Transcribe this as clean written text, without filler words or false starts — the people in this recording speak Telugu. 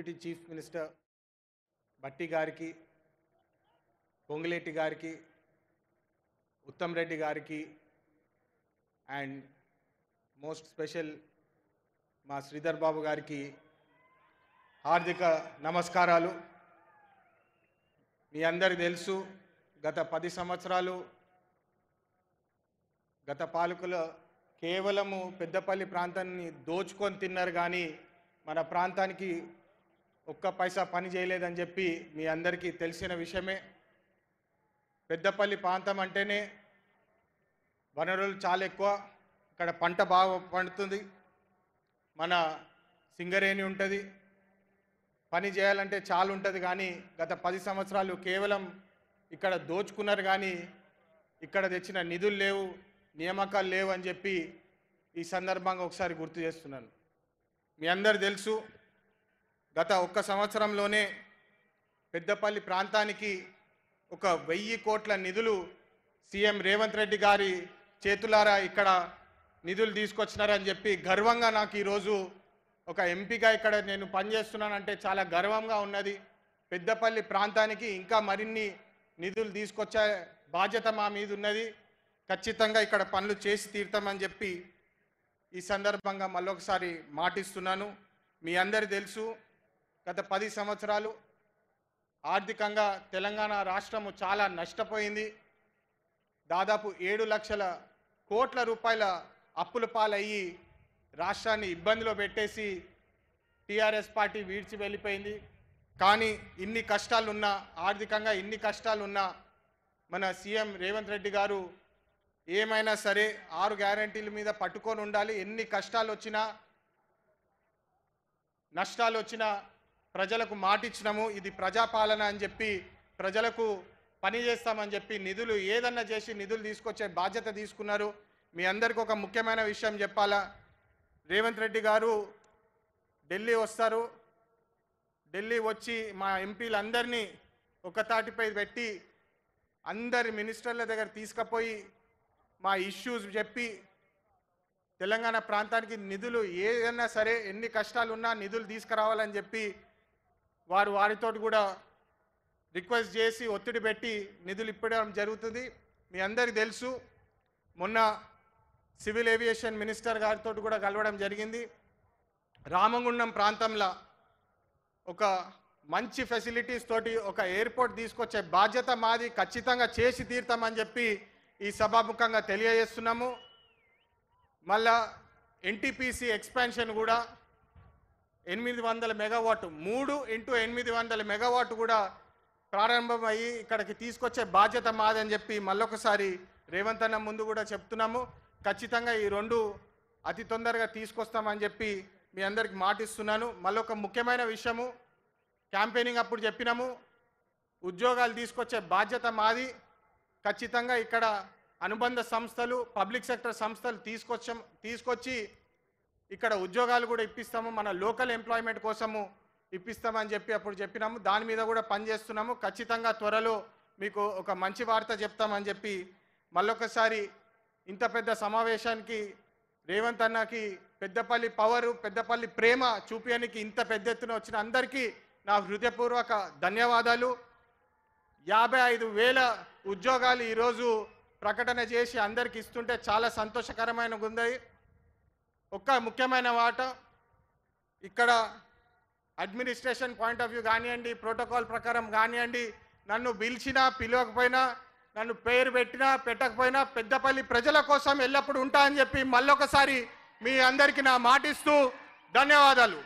డిప్యూటీ చీఫ్ మినిస్టర్ బట్టి గారికి, పొంగులేటి గారికి, ఉత్తమ్ రెడ్డి గారికి అండ్ మోస్ట్ స్పెషల్ మా శ్రీధర్ బాబు గారికి హార్దిక నమస్కారాలు. మీ అందరికీ తెలుసు, గత 10 సంవత్సరాలు గత పాలకులు కేవలము పెద్దపల్లి ప్రాంతాన్ని దోచుకొని తిన్నారు, కానీ మన ప్రాంతానికి ఒక్క పైసా పని చేయలేదని చెప్పి మీ అందరికీ తెలిసిన విషయమే. పెద్దపల్లి ప్రాంతం అంటేనే వనరులు చాలా ఎక్కువ, ఇక్కడ పంట బాగా పండుతుంది, మన సింగరేణి ఉంటుంది, పని చేయాలంటే చాలా ఉంటుంది. కానీ గత 10 సంవత్సరాలు కేవలం ఇక్కడ దోచుకున్నారు, కానీ ఇక్కడ తెచ్చిన నిధులు లేవు, నియామకాలు లేవు అని చెప్పి ఈ సందర్భంగా ఒకసారి గుర్తు చేస్తున్నాను. మీ అందరు తెలుసు, గత 1 సంవత్సరంలోనే పెద్దపల్లి ప్రాంతానికి 1000 కోట్ల నిధులు సీఎం రేవంత్ రెడ్డి గారి చేతులారా ఇక్కడ నిధులు తీసుకొచ్చినారని చెప్పి గర్వంగా నాకు ఈరోజు ఒక ఎంపీగా ఇక్కడ నేను పనిచేస్తున్నానంటే చాలా గర్వంగా ఉన్నది. పెద్దపల్లి ప్రాంతానికి ఇంకా మరిన్ని నిధులు తీసుకొచ్చే బాధ్యత మా మీద ఉన్నది. ఖచ్చితంగా ఇక్కడ పనులు చేసి తీరుతామని చెప్పి ఈ సందర్భంగా మళ్ళొకసారి మాటిస్తున్నాను. మీ అందరి తెలుసు, గత 10 సంవత్సరాలు ఆర్థికంగా తెలంగాణ రాష్ట్రము చాలా నష్టపోయింది. దాదాపు 7 లక్షల కోట్ల రూపాయల అప్పుల పాలయ్యి రాష్ట్రాన్ని ఇబ్బందిలో పెట్టేసి టీఆర్ఎస్ పార్టీ వీడ్చి వెళ్ళిపోయింది. కానీ ఇన్ని కష్టాలున్నా, ఆర్థికంగా ఇన్ని కష్టాలున్నా మన సీఎం రేవంత్ రెడ్డి గారు ఏమైనా సరే 6 గ్యారంటీల మీద పట్టుకొని ఉండాలి, ఎన్ని కష్టాలు వచ్చినా నష్టాలు వచ్చినా ప్రజలకు మాటిచ్చినాము, ఇది ప్రజాపాలన అని చెప్పి ప్రజలకు పని చేస్తామని చెప్పి నిధులు ఏదన్నా చేసి నిధులు తీసుకొచ్చే బాధ్యత తీసుకున్నారు. మీ అందరికీ ఒక ముఖ్యమైన విషయం చెప్పాలా, రేవంత్ రెడ్డి గారు ఢిల్లీ వస్తారు, ఢిల్లీ వచ్చి మా ఎంపీలందరినీ ఒక తాటిపై పెట్టి అందరి మినిస్టర్ల దగ్గర తీసుకుపోయి మా ఇష్యూస్ చెప్పి తెలంగాణ ప్రాంతానికి నిధులు ఏదైనా సరే ఎన్ని కష్టాలు ఉన్నా నిధులు తీసుకురావాలని చెప్పి వారితో కూడా రిక్వెస్ట్ చేసి ఒత్తిడి పెట్టి నిధులు ఇప్పడం జరుగుతుంది. మీ అందరికీ తెలుసు, మొన్న సివిల్ ఏవియేషన్ మినిస్టర్ గారితో కూడా కలవడం జరిగింది. రామగుండం ప్రాంతంలో ఒక మంచి ఫెసిలిటీస్ తోటి ఒక ఎయిర్పోర్ట్ తీసుకొచ్చే బాధ్యత మాది, ఖచ్చితంగా చేసి తీరుతామని చెప్పి ఈ సభాముఖంగా తెలియజేస్తున్నాము. మళ్ళా ఎన్టీపీసీ ఎక్స్పాన్షన్ కూడా 800 మెగావాట్ 3x800 మెగావాట్ కూడా ప్రారంభమయ్యి ఇక్కడికి తీసుకొచ్చే బాధ్యత మాదని చెప్పి మళ్ళొకసారి రేవంత్ అన్న ముందు కూడా చెప్తున్నాము. ఖచ్చితంగా ఈ 2 అతి తొందరగా తీసుకొస్తామని చెప్పి మీ అందరికి మాటిస్తున్నాను. మళ్ళొక ముఖ్యమైన విషయము, క్యాంపెయినింగ్ అప్పుడు చెప్పినాము, ఉద్యోగాలు తీసుకొచ్చే బాధ్యత మాది. ఖచ్చితంగా ఇక్కడ అనుబంధ సంస్థలు, పబ్లిక్ సెక్టర్ సంస్థలు తీసుకొచ్చి ఇక్కడ ఉద్యోగాలు కూడా ఇప్పిస్తాము, మన లోకల్ ఎంప్లాయ్మెంట్ కోసము ఇప్పిస్తామని చెప్పి అప్పుడు చెప్పినాము. దాని మీద కూడా పనిచేస్తున్నాము. ఖచ్చితంగా త్వరలో మీకు ఒక మంచి వార్త చెప్తామని చెప్పి మళ్ళొకసారి ఇంత పెద్ద సమావేశానికి రేవంత్ అన్నకి పెద్దపల్లి పవరు, పెద్దపల్లి ప్రేమ చూపించడానికి ఇంత పెద్ద ఎత్తున వచ్చిన అందరికీ నా హృదయపూర్వక ధన్యవాదాలు. 55,000 ఉద్యోగాలు ఈరోజు ప్రకటన చేసి అందరికి ఇస్తుంటే చాలా సంతోషకరమైన ఉంది. ఒక ముఖ్యమైన మాట, ఇక్కడ అడ్మినిస్ట్రేషన్ పాయింట్ ఆఫ్ వ్యూ కానివ్వండి, ప్రోటోకాల్ ప్రకారం కానివ్వండి, నన్ను పిలిచినా పిలవకపోయినా, నన్ను పేరు పెట్టినా పెట్టకపోయినా పెద్దపల్లి ప్రజల కోసం ఎల్లప్పుడూ ఉంటా అని చెప్పి మళ్ళొకసారి మీ అందరికీ నా మాటిస్తూ ధన్యవాదాలు.